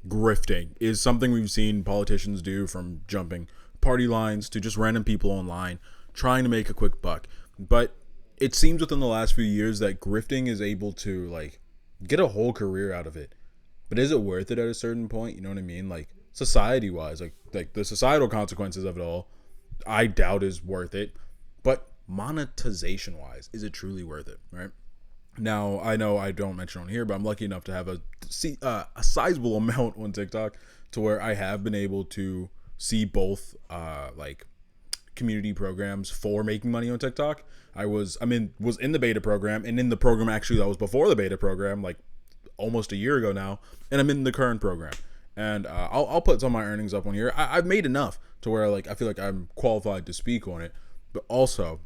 grifting is something we've seen politicians do, from jumping party lines to just random people online trying to make a quick buck. But it seems within the last few years that grifting is able to like get a whole career out of it. But is it worth it at a certain point? You know what I mean? Like society wise, like the societal consequences of it all, I doubt is worth it. But monetization wise, is it truly worth it? Right? Now, I know I don't mention on here, but I'm lucky enough to have a sizable amount on TikTok to where I have been able to see both like community programs for making money on TikTok. Was in the beta program, and in the program actually that was before the beta program, like almost a year ago now, and I'm in the current program. And I'll put some of my earnings up on here. I've made enough to where like I feel like I'm qualified to speak on it, but also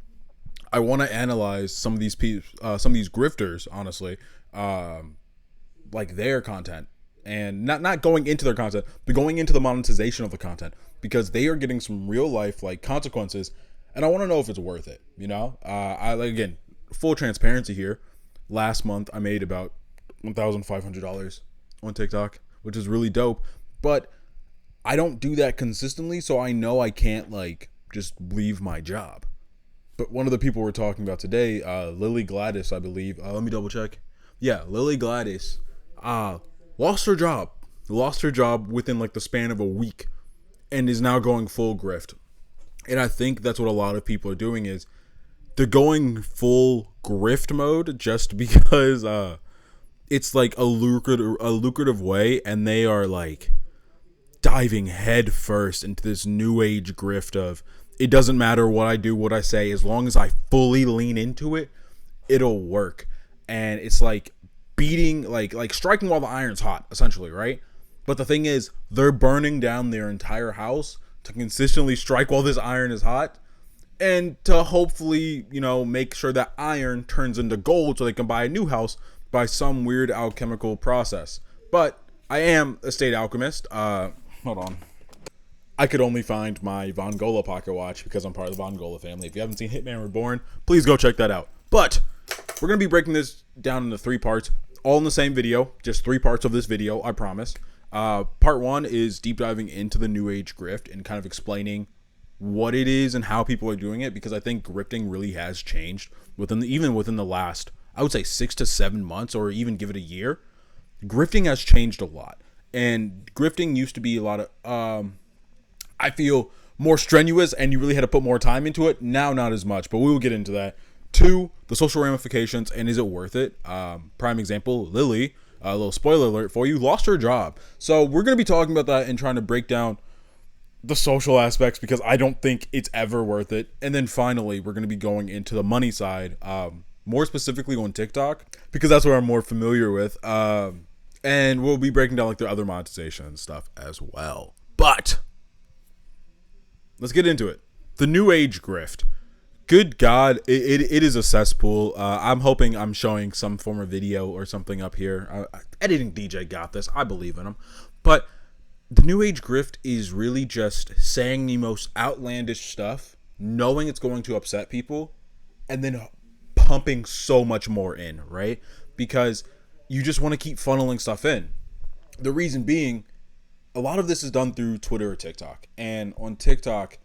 I want to analyze some of these grifters, honestly, like their content, and not going into their content, but going into the monetization of the content, because they are getting some real life like consequences, and I want to know if it's worth it. You know, again, full transparency here. Last month I made about $1,500 on TikTok, which is really dope, but I don't do that consistently, so I know I can't like just leave my job. But one of the people we're talking about today, Lily Gladys, I believe. Let me double check. Yeah, Lily Gladys lost her job. Lost her job within like the span of a week, and is now going full grift. And I think that's what a lot of people are doing, is they're going full grift mode just because it's like a lucrative way, and they are like diving head first into this new age grift of, it doesn't matter what I do, what I say, as long as I fully lean into it, it'll work. And it's like beating, like striking while the iron's hot, essentially, right? But the thing is, they're burning down their entire house to consistently strike while this iron is hot, and to hopefully, you know, make sure that iron turns into gold so they can buy a new house by some weird alchemical process. But I am a state alchemist. Hold on. I could only find my Von Gola pocket watch because I'm part of the Von Gola family. If you haven't seen Hitman Reborn, please go check that out. But we're going to be breaking this down into 3 parts, all in the same video. Just 3 parts of this video, I promise. Part 1 is deep diving into the new age grift and kind of explaining what it is and how people are doing it, because I think grifting really has changed even within the last, I would say, 6 to 7 months, or even give it a year. Grifting has changed a lot. And grifting used to be a lot of I feel more strenuous, and you really had to put more time into it. Now, not as much, but we will get into that. 2, the social ramifications, and is it worth it? Prime example, Lily, a little spoiler alert for you, lost her job. So we're going to be talking about that and trying to break down the social aspects, because I don't think it's ever worth it. And then finally, we're going to be going into the money side, more specifically on TikTok, because that's what I'm more familiar with. And we'll be breaking down like the other monetization and stuff as well. But let's get into it. The new age grift. Good God, it is a cesspool. I'm hoping I'm showing some form of video or something up here. Editing DJ got this. I believe in him. But the new age grift is really just saying the most outlandish stuff, knowing it's going to upset people, and then pumping so much more in, right? Because you just want to keep funneling stuff in. The reason being, a lot of this is done through Twitter or TikTok. And on TikTok,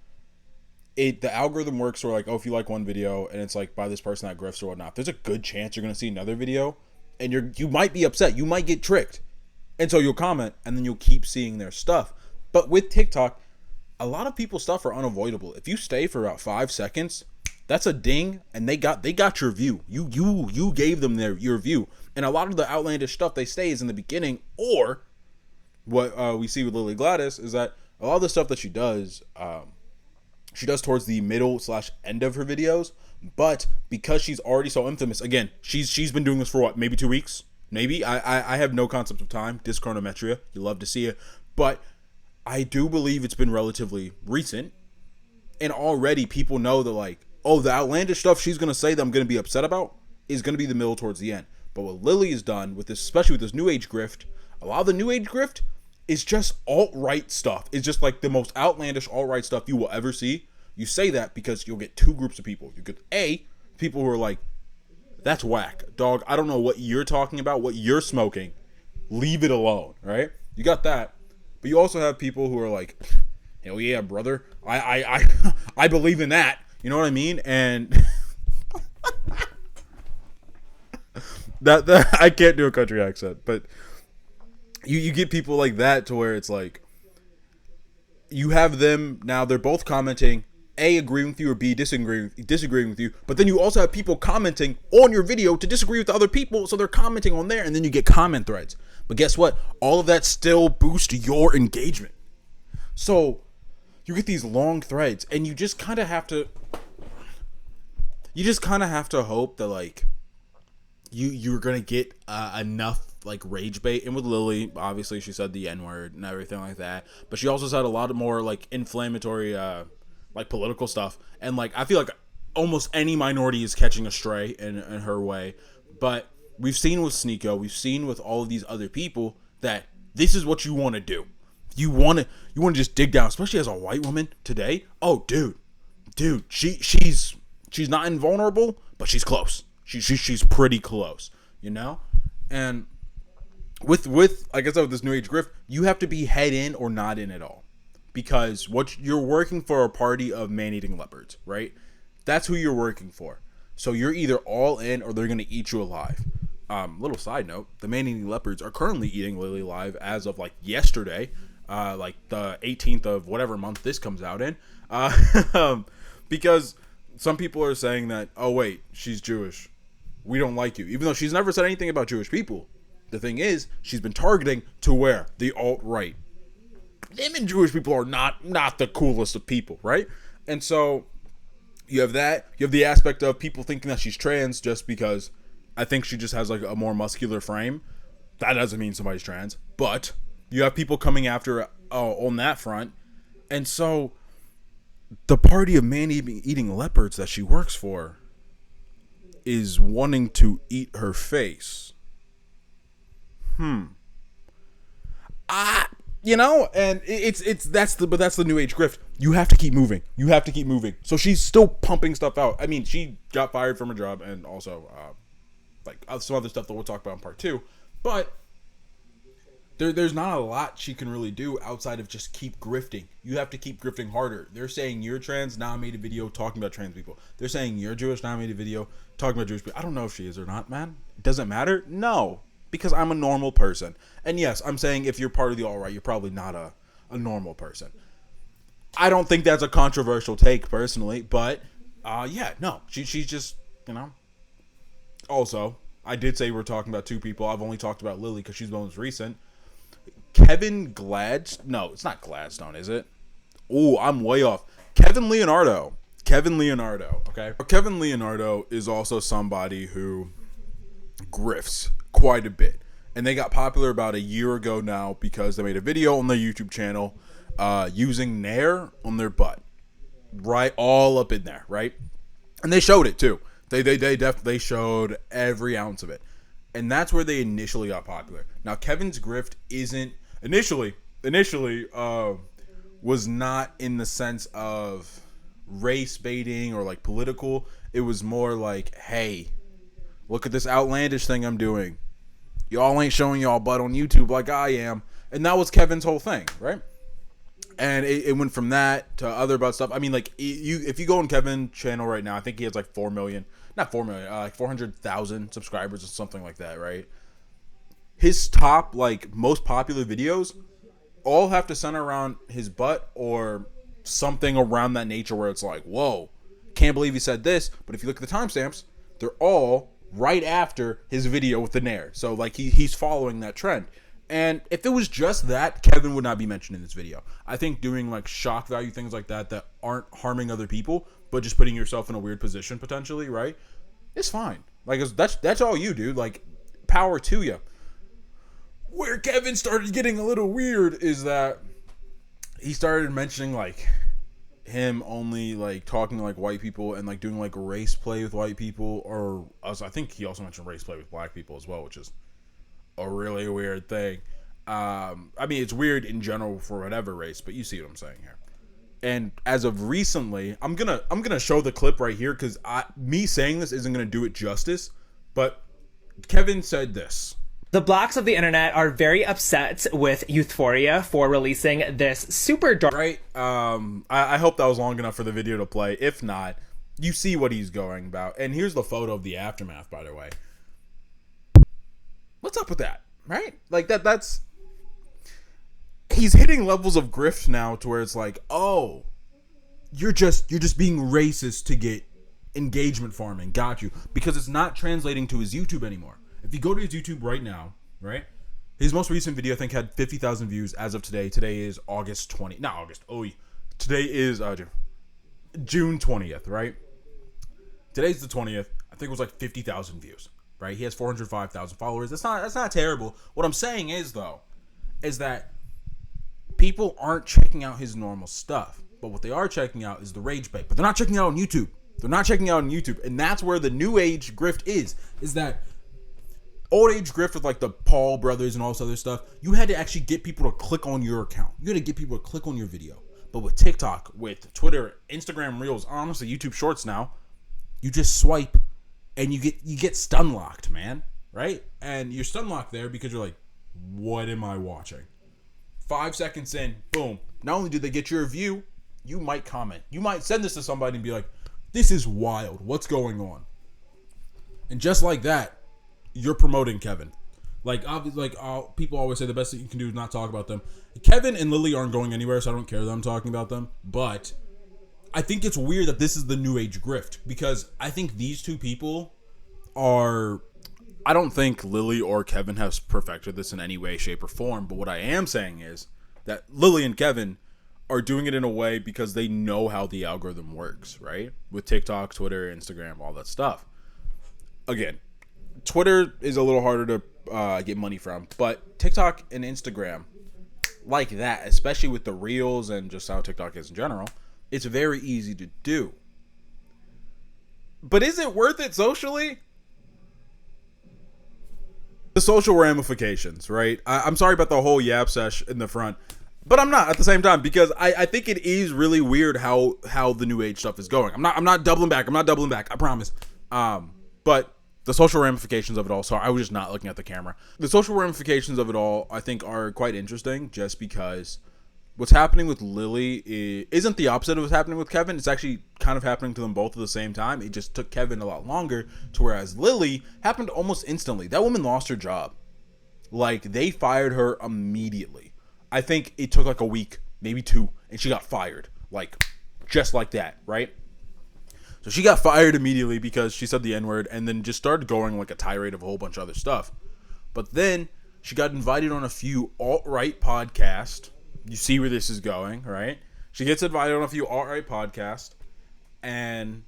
the algorithm works where like, oh, if you like one video and it's like by this person that grifts or whatnot, there's a good chance you're going to see another video, and you might be upset. You might get tricked. And so you'll comment, and then you'll keep seeing their stuff. But with TikTok, a lot of people's stuff are unavoidable. If you stay for about 5 seconds, that's a ding, and they got your view. You gave them your view. And a lot of the outlandish stuff they say is in the beginning, or what we see with Lily Gladys is that a lot of the stuff that she does towards the middle / end of her videos. But because she's already so infamous, again, she's been doing this for what, maybe 2 weeks? Maybe. I have no concept of time. Dyschronometria. You love to see it. But I do believe it's been relatively recent. And already people know that, like, oh, the outlandish stuff she's going to say that I'm going to be upset about is going to be the middle towards the end. But what Lily has done with this, especially with this new age grift, a lot of the new age grift is just alt-right stuff. It's just like the most outlandish alt-right stuff you will ever see. You say that because you'll get 2 groups of people. You get people who are like, that's whack. Dog, I don't know what you're talking about, what you're smoking. Leave it alone, right? You got that. But you also have people who are like, hell yeah, brother. I believe in that. You know what I mean? And that I can't do a country accent, but you get people like that to where it's like you have them now, they're both commenting, A, agreeing with you, or B, disagreeing with you, but then you also have people commenting on your video to disagree with other people, so they're commenting on there, and then you get comment threads. But guess what? All of that still boosts your engagement. So you get these long threads, and you just kind of have to hope that like you're gonna get enough like rage bait. And with Lily, obviously she said the N-word and everything like that, but she also said a lot of more like inflammatory like political stuff, and like I feel like almost any minority is catching a stray in her way. But we've seen with Sneeko, we've seen with all of these other people that this is what you want to do. You want to just dig down, especially as a white woman today. Oh dude, she's not invulnerable, but she's close. She's pretty close, you know? And with like I said, with this new age grift, you have to be head in or not in at all, because what you're working for a party of man-eating leopards, right? That's who you're working for. So you're either all in or they're gonna eat you alive. Little side note: the man-eating leopards are currently eating Lily alive as of like yesterday, like the 18th of whatever month this comes out in, because some people are saying that, oh wait, she's Jewish, we don't like you, even though she's never said anything about Jewish people. The thing is, she's been targeting to where the alt-right. Them and Jewish people are not the coolest of people, right? And so you have that. You have the aspect of people thinking that she's trans just because I think she just has like a more muscular frame. That doesn't mean somebody's trans. But you have people coming after her on that front. And so the party of man-eating leopards that she works for is wanting to eat her face. You know, and that's the new age grift. You have to keep moving. So she's still pumping stuff out. I mean, she got fired from her job, and also like some other stuff that we'll talk about in part 2. But there's not a lot she can really do outside of just keep grifting. You have to keep grifting harder. They're saying you're trans, now I made a video talking about trans people. They're saying you're Jewish, now I made a video talking about Jewish people. I don't know if she is or not, man. It doesn't matter. No. Because I'm a normal person. And yes, I'm saying if you're part of the alt-right, you're probably not a normal person. I don't think that's a controversial take, personally. But, yeah, no. She's just, you know. Also, I did say we're talking about 2 people. I've only talked about Lily because she's the most recent. Kevin Gladstone. No, it's not Gladstone, is it? Oh, I'm way off. Kevin Leonardo, okay? Kevin Leonardo is also somebody who grifts quite a bit, and they got popular about a year ago now because they made a video on their YouTube channel using Nair on their butt, right, all up in there, right, and they showed it too. They definitely showed every ounce of it, and that's where they initially got popular. Now Kevin's grift isn't initially was not in the sense of race baiting or like political. It was more like, hey, look at this outlandish thing I'm doing. Y'all ain't showing y'all butt on YouTube like I am. And that was Kevin's whole thing, right? And it went from that to other butt stuff. I mean, like, if you go on Kevin's channel right now, I think he has like 4 million. Not 4 million, like 400,000 subscribers or something like that, right? His top, like, most popular videos all have to center around his butt or something around that nature where it's like, whoa, can't believe he said this. But if you look at the timestamps, they're all right after his video with the Nair. So like he's following that trend. And if it was just that, Kevin would not be mentioned in this video. I think doing like shock value things like that aren't harming other people, but just putting yourself in a weird position potentially, right? It's fine. Like that's all you do. Like, power to you. Where Kevin started getting a little weird is that he started mentioning like him only like talking to like white people and like doing like race play with white people, or I think he also mentioned race play with black people as well, which is a really weird thing. I mean, it's weird in general for whatever race, but you see what I'm saying here. And as of recently, I'm gonna show the clip right here because me saying this isn't gonna do it justice, but Kevin said this The blocks of the internet are very upset with Euphoria for releasing this super dark. Right? I hope that was long enough for the video to play. If not, you see what he's going about. And here's the photo of the aftermath, by the way. What's up with that? Right? Like that's he's hitting levels of grift now to where it's like, oh, you're just being racist to get engagement farming. Got you. Because it's not translating to his YouTube anymore. If you go to his YouTube right now, right? His most recent video, I think, had 50,000 views as of today. Today is August 20. Not August. Oh, today is June 20th, right? Today's the 20th. I think it was like 50,000 views, right? He has 405,000 followers. That's not terrible. What I'm saying is, though, is that people aren't checking out his normal stuff. But what they are checking out is the rage bait. But they're not checking it out on YouTube. They're not checking it out on YouTube. And that's where the new age grift is that old age grift with like the Paul brothers and all this other stuff, you had to actually get people to click on your account. You had to get people to click on your video. But with TikTok, with Twitter, Instagram Reels, honestly YouTube Shorts now, you just swipe and you get stun locked, man. Right? And you're stun locked there because you're like, what am I watching? 5 seconds in, boom. Not only do they get your view, you might comment. You might send this to somebody and be like, this is wild. What's going on? And just like that, you're promoting Kevin. People always say the best thing you can do is not talk about them. Kevin and Lily aren't going anywhere, so I don't care that I'm talking about them. But I think it's weird that this is the new age grift because I think these two people are. I don't think Lily or Kevin has perfected this in any way, shape, or form. But what I am saying is that Lily and Kevin are doing it in a way because they know how the algorithm works, right? With TikTok, Twitter, Instagram, all that stuff. Again, Twitter is a little harder to get money from, but TikTok and Instagram, like that, especially with the Reels and just how TikTok is in general, it's very easy to do. But is it worth it socially? The social ramifications, right? I'm sorry about the whole yap sesh in the front, but I'm not at the same time because I think it is really weird how the new age stuff is going. I'm not doubling back. I promise. But the social ramifications of it all. Sorry, I was just not looking at the camera. The social ramifications of it all, I think, are quite interesting just because what's happening with Lily isn't the opposite of what's happening with Kevin. It's actually kind of happening to them both at the same time. It just took Kevin a lot longer to whereas Lily happened almost instantly. That woman lost her job. Like, they fired her immediately. I think it took like a week, maybe 2, and she got fired. Like, just like that, right? So she got fired immediately because she said the N-word and then just started going like a tirade of a whole bunch of other stuff. But then she got invited on a few alt-right podcasts. You see where this is going, right? She gets invited on a few alt-right podcasts and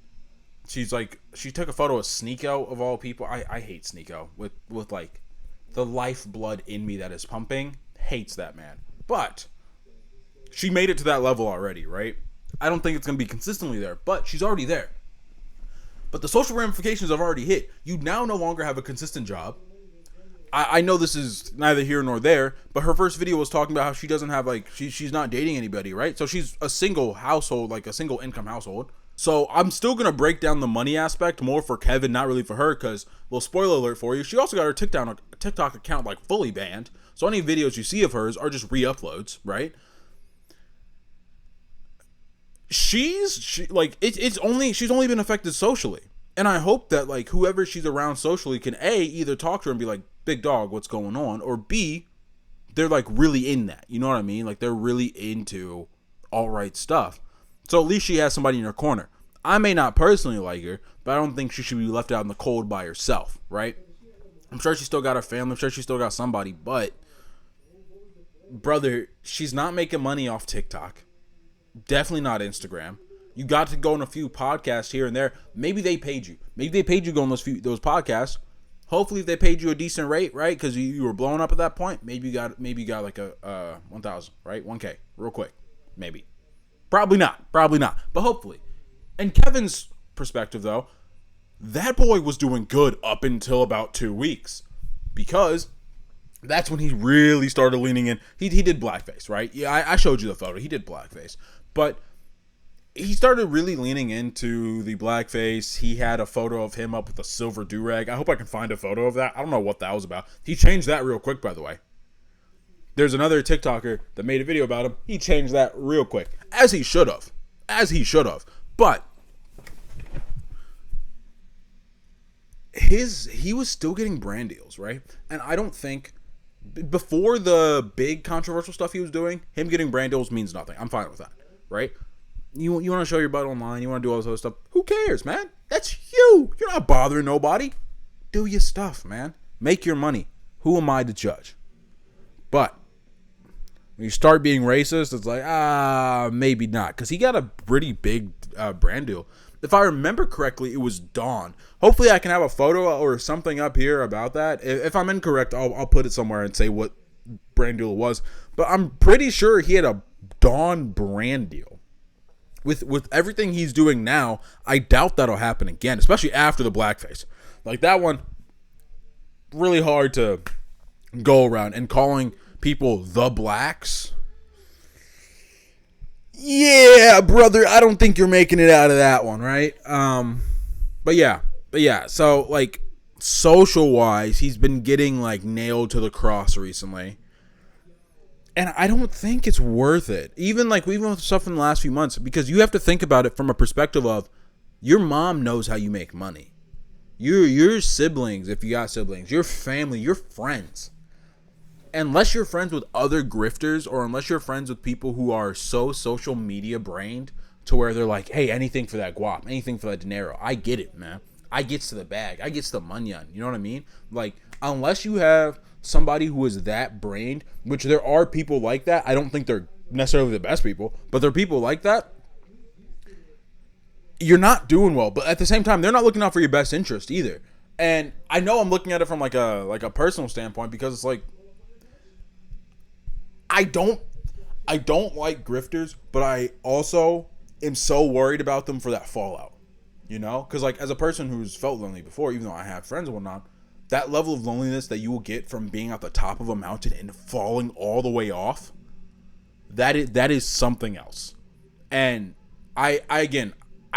she's like, she took a photo of Sneeko of all people. I hate Sneeko with like the lifeblood in me that is pumping. Hates that man. But she made it to that level already, right? I don't think it's going to be consistently there, but she's already there. But the social ramifications have already hit. You now no longer have a consistent job. I know this is neither here nor there, but her first video was talking about how she doesn't have, like, she's not dating anybody, right? So she's a single household, like a single income household. So I'm still going to break down the money aspect more for Kevin, not really for her, because, well, spoiler alert for you, she also got her TikTok account, like, fully banned. So any videos you see of hers are just re-uploads, right? She's only been affected socially. And I hope that, like, whoever she's around socially can A, either talk to her and be like, big dog, what's going on? Or B, they're like really in that. You know what I mean? Like, they're really into alt-right stuff. So at least she has somebody in her corner. I may not personally like her, but I don't think she should be left out in the cold by herself, right? I'm sure she still got her family. I'm sure she still got somebody, but brother, she's not making money off TikTok. Definitely not Instagram. You got to go on a few podcasts here and there. Maybe they paid you. Maybe they paid you to go on those podcasts. Hopefully, if they paid you a decent rate, right? Because you were blowing up at that point. Maybe you got like a 1,000, right? 1K, real quick, maybe. Probably not. But hopefully. And Kevin's perspective, though, that boy was doing good up until about 2 weeks, because that's when he really started leaning in. He did blackface, right? Yeah, I showed you the photo. He did blackface, but he started really leaning into the blackface. He had a photo of him up with a silver do-rag. I hope I can find a photo of that. I don't know what that was about. He changed that real quick, by the way. There's another TikToker that made a video about him. He changed that real quick. As he should have. But he was still getting brand deals, right? And I don't think before the big controversial stuff he was doing, him getting brand deals means nothing. I'm fine with that, right? You want to show your butt online, you want to do all this other stuff. Who cares, man? That's you. You're not bothering nobody. Do your stuff, man. Make your money. Who am I to judge? But when you start being racist, it's like, maybe not. Because he got a pretty big brand deal. If I remember correctly, it was Dawn. Hopefully I can have a photo or something up here about that. If I'm incorrect, I'll put it somewhere and say what brand deal it was. But I'm pretty sure he had a Dawn brand deal. With everything he's doing now, I doubt that'll happen again, especially after the blackface. Like that one, really hard to go around and calling people the blacks. Yeah, brother, I don't think you're making it out of that one, right? But yeah. So like social wise, he's been getting like nailed to the cross recently. And I don't think it's worth it. Even with stuff in the last few months, because you have to think about it from a perspective of your mom knows how you make money. Your siblings, if you got siblings, your family, your friends. Unless you're friends with other grifters or unless you're friends with people who are so social media brained to where they're like, hey, anything for that guap, anything for that dinero. I get it, man. I gets to the bag. I gets the money. You know what I mean? Like, unless you have somebody who is that brained, which there are people like that. I don't think they're necessarily the best people, but there are people like that. You're not doing well, but at the same time, they're not looking out for your best interest either. And I know I'm looking at it from like a personal standpoint because it's like I don't like grifters, but I also am so worried about them for that fallout. You know, because like as a person who's felt lonely before, even though I have friends and whatnot, that level of loneliness that you will get from being at the top of a mountain and falling all the way off, that is something else. And I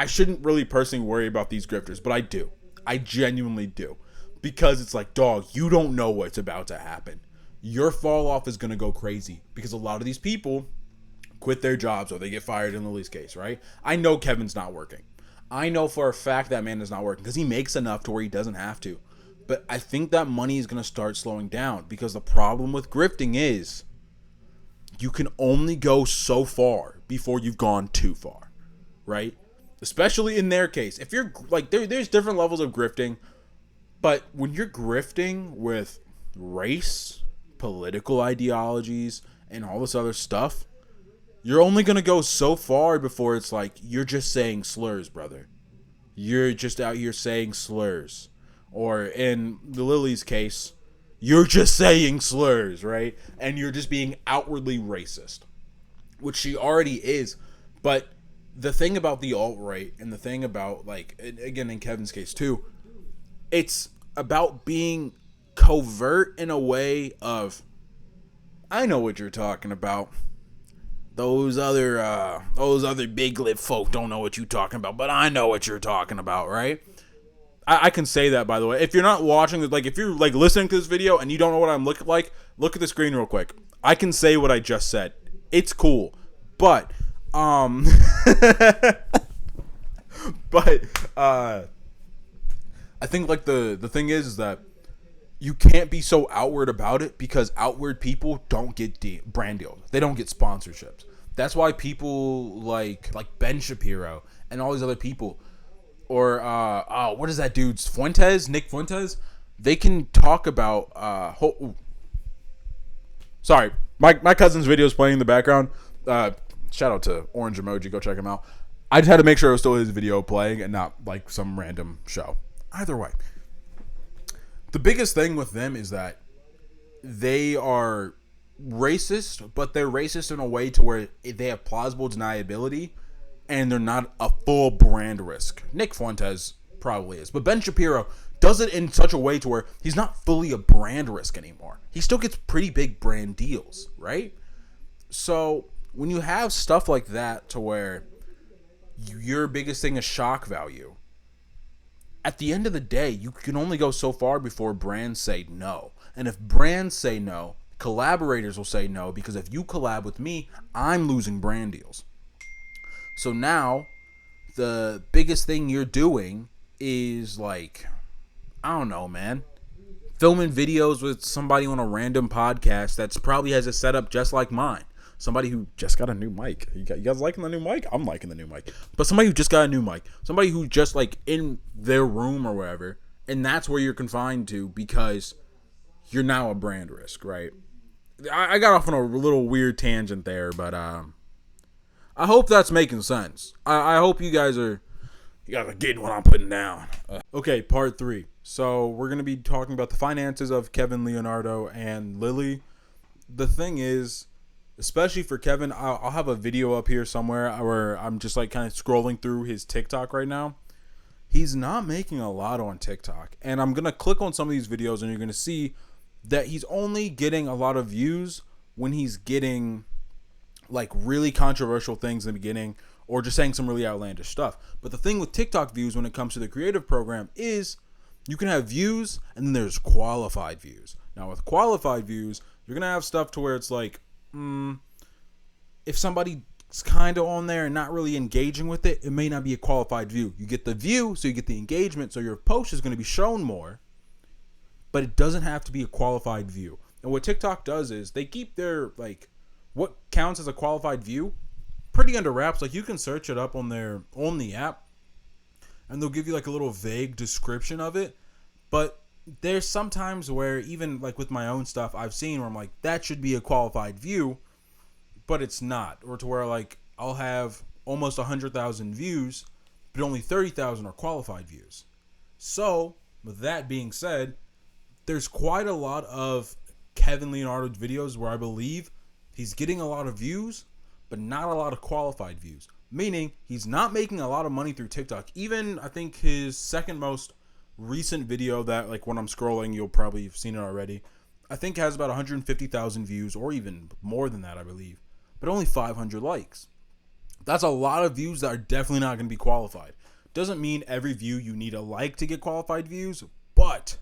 shouldn't really personally worry about these grifters, but I do. I genuinely do. Because it's like, dog, you don't know what's about to happen. Your fall off is going to go crazy because a lot of these people quit their jobs or they get fired in Lily's case, right? I know Kevin's not working. I know for a fact that man is not working because he makes enough to where he doesn't have to. But I think that money is going to start slowing down because the problem with grifting is you can only go so far before you've gone too far, right? Especially in their case. If you're like, there's different levels of grifting, but when you're grifting with race, political ideologies, and all this other stuff, you're only going to go so far before it's like, you're just saying slurs, brother. You're just out here saying slurs. Or in the Lily's case, you're just saying slurs, right? And you're just being outwardly racist, which she already is. But the thing about the alt-right and the thing about, like, again, in Kevin's case too, it's about being covert in a way of, I know what you're talking about. Those other big lip folk don't know what you're talking about, but I know what you're talking about, right? I can say that, by the way. If you're not watching, like, if you're, like, listening to this video and you don't know what I'm looking like, look at the screen real quick. I can say what I just said. It's cool. But, but, I think, like, the thing is that you can't be so outward about it because outward people don't get brand deals. They don't get sponsorships. That's why people like Ben Shapiro and all these other people, or what is that dude's Nick Fuentes? They can talk about sorry, my cousin's video is playing in the background. Shout out to Orange Emoji, go check him out. I just had to make sure it was still his video playing and not like some random show. Either way, the biggest thing with them is that they are racist, but they're racist in a way to where they have plausible deniability and they're not a full brand risk. Nick Fuentes probably is, but Ben Shapiro does it in such a way to where he's not fully a brand risk anymore. He still gets pretty big brand deals, right? So when you have stuff like that to where your biggest thing is shock value. At the end of the day, you can only go so far before brands say no. And if brands say no, collaborators will say no, because if you collab with me, I'm losing brand deals. So now, the biggest thing you're doing is like, I don't know, man, filming videos with somebody on a random podcast that's probably has a setup just like mine. Somebody who just got a new mic. You guys liking the new mic? I'm liking the new mic. But somebody who just got a new mic. Somebody who just like in their room or wherever. And that's where you're confined to because you're now a brand risk, right? I got off on a little weird tangent there, but I hope that's making sense. I hope you guys are getting what I'm putting down. Okay, part 3. So we're going to be talking about the finances of Kevin Leonardo and Lily. The thing is, especially for Kevin, I'll have a video up here somewhere where I'm just like kind of scrolling through his TikTok right now. He's not making a lot on TikTok. And I'm going to click on some of these videos and you're going to see that he's only getting a lot of views when he's getting like really controversial things in the beginning or just saying some really outlandish stuff. But the thing with TikTok views when it comes to the creative program is you can have views and then there's qualified views. Now with qualified views, you're going to have stuff to where it's like, if somebody's kind of on there and not really engaging with it, it may not be a qualified view. You get the view, so you get the engagement, so your post is going to be shown more, but it doesn't have to be a qualified view. And what TikTok does is they keep their, like, what counts as a qualified view pretty under wraps. Like, you can search it up on the app, and they'll give you, like, a little vague description of it, but there's sometimes where even like with my own stuff I've seen where I'm like, that should be a qualified view, but it's not. Or to where like I'll have almost 100,000 views, but only 30,000 are qualified views. So with that being said, there's quite a lot of Kevin Leonardo videos where I believe he's getting a lot of views, but not a lot of qualified views. Meaning he's not making a lot of money through TikTok. Even I think his second most recent video that like when I'm scrolling you'll probably have seen it already, I think has about 150,000 views or even more than that I believe, but only 500 likes. That's a lot of views that are definitely not going to be qualified. Doesn't mean every view you need a like to get qualified views, but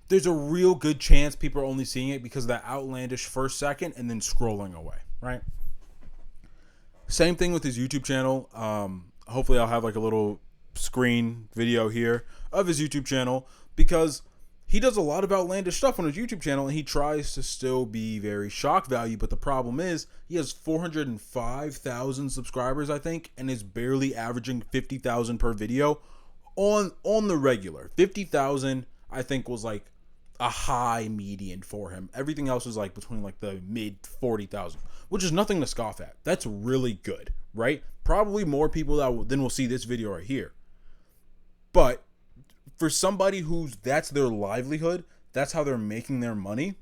there's a real good chance people are only seeing it because of that outlandish first second and then scrolling away, right? Same thing with his YouTube channel. Hopefully I'll have like a little screen video here of his YouTube channel because he does a lot of outlandish stuff on his YouTube channel and he tries to still be very shock value, but the problem is he has 405,000 subscribers I think and is barely averaging 50,000 per video on the regular. 50,000 I think was like a high median for him. Everything else is like between like the mid 40,000, which is nothing to scoff at. That's really good, right? Probably more people than will see this video right here. But for somebody who's that's their livelihood, that's how they're making their money,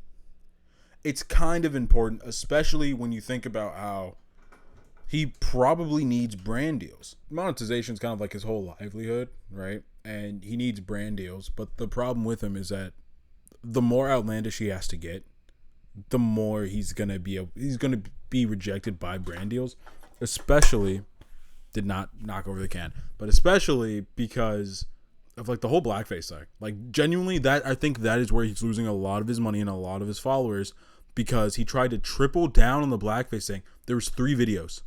it's kind of important, especially when you think about how he probably needs brand deals. Monetization is kind of like his whole livelihood, right? And he needs brand deals. But the problem with him is that the more outlandish he has to get, the more he's gonna be rejected by brand deals. Especially, did not knock over the can, but especially because of like the whole blackface thing. Like genuinely, that I think that is where he's losing a lot of his money and a lot of his followers because he tried to triple down on the blackface thing. There was 3 videos.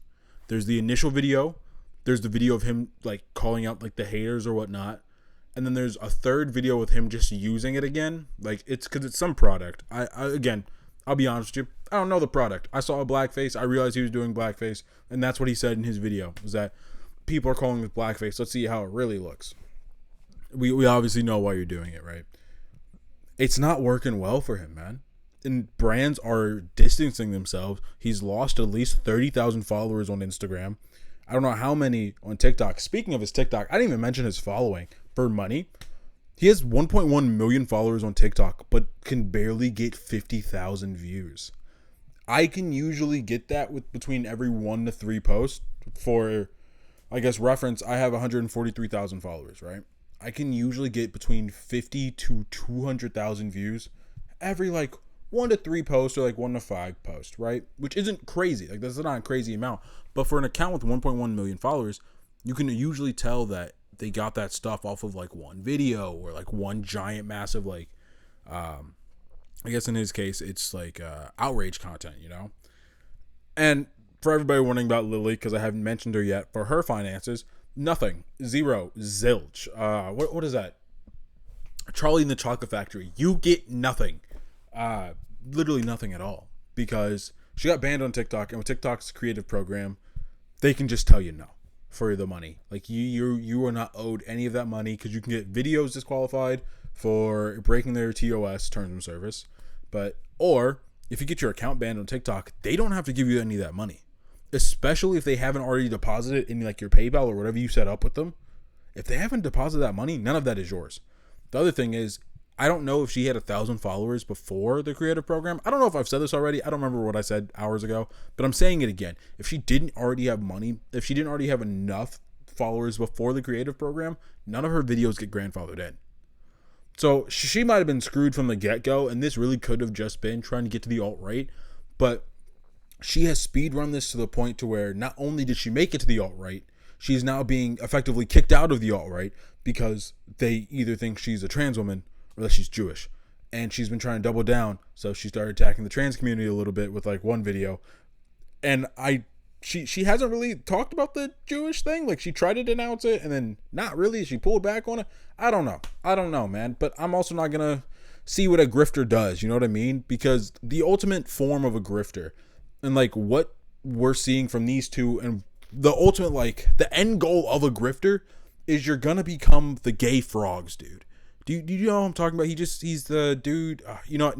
There's the initial video. There's the video of him like calling out like the haters or whatnot. And then there's a third video with him just using it again. Like it's because it's some product. Again, I'll be honest with you. I don't know the product. I saw a blackface. I realized he was doing blackface. And that's what he said in his video was that people are calling it blackface. Let's see how it really looks. We obviously know why you're doing it, right? It's not working well for him, man. And brands are distancing themselves. He's lost at least 30,000 followers on Instagram. I don't know how many on TikTok. Speaking of his TikTok, I didn't even mention his following for money. He has 1.1 million followers on TikTok, but can barely get 50,000 views. I can usually get that with between every 1 to 3 posts. For, I guess, reference, I have 143,000 followers, right? I can usually get between 50 to 200,000 views every like 1 to 3 posts or like 1 to 5 posts, right? Which isn't crazy. Like that's not a crazy amount. But for an account with 1.1 million followers, you can usually tell that they got that stuff off of like one video or like one giant massive like I guess in his case it's like outrage content, you know. And for everybody wondering about Lily, because I haven't mentioned her yet, for her finances, nothing, zero, zilch. What is that? Charlie and the Chocolate Factory. You get nothing, literally nothing at all, because she got banned on TikTok, and with TikTok's creative program, they can just tell you no for the money. Like you are not owed any of that money, because you can get videos disqualified for breaking their TOS, terms of service, or if you get your account banned on TikTok, they don't have to give you any of that money, especially if they haven't already deposited in like your PayPal or whatever you set up with them. If they haven't deposited that money, none of that is yours. The other thing is, I don't know if she had 1,000 followers before the creative program. I don't know if I've said this already. I don't remember what I said hours ago, but I'm saying it again. If she didn't already have money, if she didn't already have enough followers before the creative program, none of her videos get grandfathered in. So she might have been screwed from the get-go, and this really could have just been trying to get to the alt-right, but she has speed run this to the point to where not only did she make it to the alt-right, she's now being effectively kicked out of the alt-right because they either think she's a trans woman or that she's Jewish. And she's been trying to double down, so she started attacking the trans community a little bit with like one video. And she hasn't really talked about the Jewish thing. Like, she tried to denounce it and then not really. She pulled back on it. I don't know, man. But I'm also not going to see what a grifter does. You know what I mean? Because the ultimate form of a grifter and like what we're seeing from these two, and the ultimate, like the end goal of a grifter is you're going to become the gay frogs, dude. Do you know what I'm talking about? He's the dude. You know what?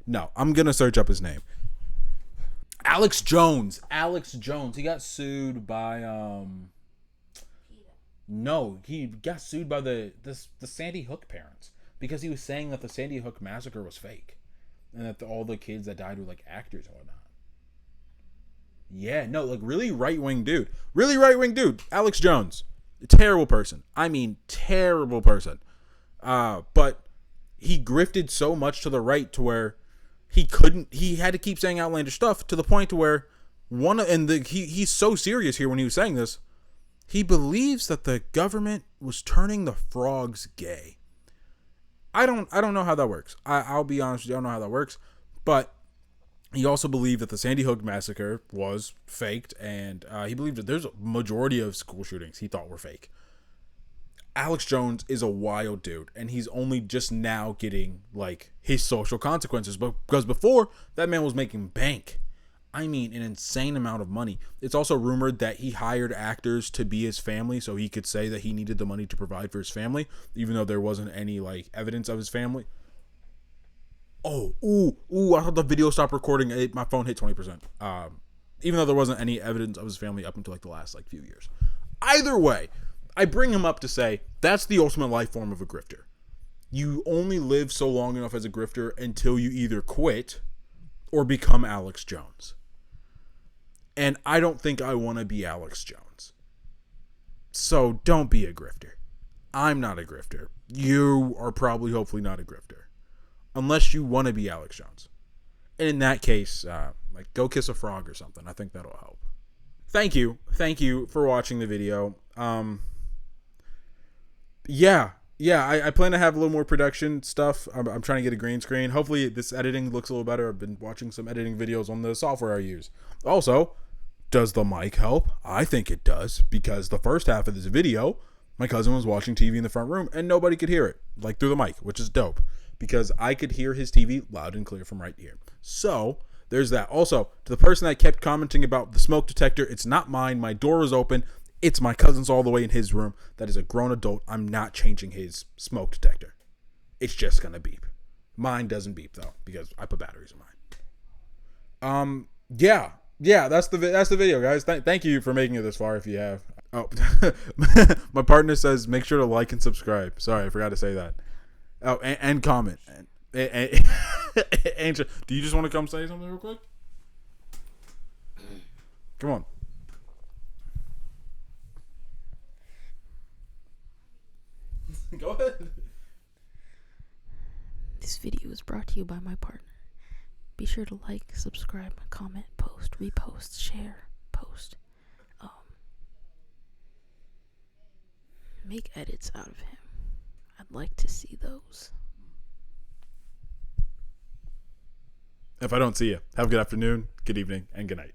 No. I'm going to search up his name. Alex Jones. He got sued by no, he got sued by the Sandy Hook parents because he was saying that the Sandy Hook massacre was fake and that all the kids that died were like actors and whatnot. Yeah, no, like really right-wing dude. Alex Jones. A terrible person. I mean, terrible person. But he grifted so much to the right to where he had to keep saying outlandish stuff to the point to where he's so serious here when he was saying this. He believes that the government was turning the frogs gay. I don't know how that works. I'll be honest with you, I don't know how that works. But he also believed that the Sandy Hook massacre was faked, and he believed that there's a majority of school shootings he thought were fake. Alex Jones is a wild dude, and he's only just now getting like his social consequences. But because before, that man was making bank. I mean, an insane amount of money. It's also rumored that he hired actors to be his family, so he could say that he needed the money to provide for his family, even though there wasn't any like evidence of his family. I thought the video stopped recording. My phone hit 20%. Even though there wasn't any evidence of his family up until like the last like few years. Either way, I bring him up to say that's the ultimate life form of a grifter. You only live so long enough as a grifter until you either quit or become Alex Jones. And I don't think I want to be Alex Jones. So don't be a grifter. I'm not a grifter. You are probably hopefully not a grifter. Unless you want to be Alex Jones. And in that case, like go kiss a frog or something. I think that'll help. Thank you for watching the video. I plan to have a little more production stuff. I'm trying to get a green screen. Hopefully this editing looks a little better. I've been watching some editing videos on the software I use. Also, does the mic help? I think it does, because the first half of this video, my cousin was watching TV in the front room and nobody could hear it, like through the mic, which is dope, because I could hear his TV loud and clear from right here. So there's that. Also, to the person that kept commenting about the smoke detector, it's not mine. My door is open. It's my cousin's all the way in his room. That is a grown adult. I'm not changing his smoke detector. It's just going to beep. Mine doesn't beep, though, because I put batteries in mine. Yeah, that's the video, guys. Thank you for making it this far if you have. Oh, my partner says make sure to like and subscribe. Sorry, I forgot to say that. Oh, and comment. Angel, do you just want to come say something real quick? Come on. Go ahead. This video is brought to you by my partner. Be sure to like, subscribe, comment, post, repost, share, post. Make edits out of him. I'd like to see those. If I don't see you, have a good afternoon, good evening, and good night.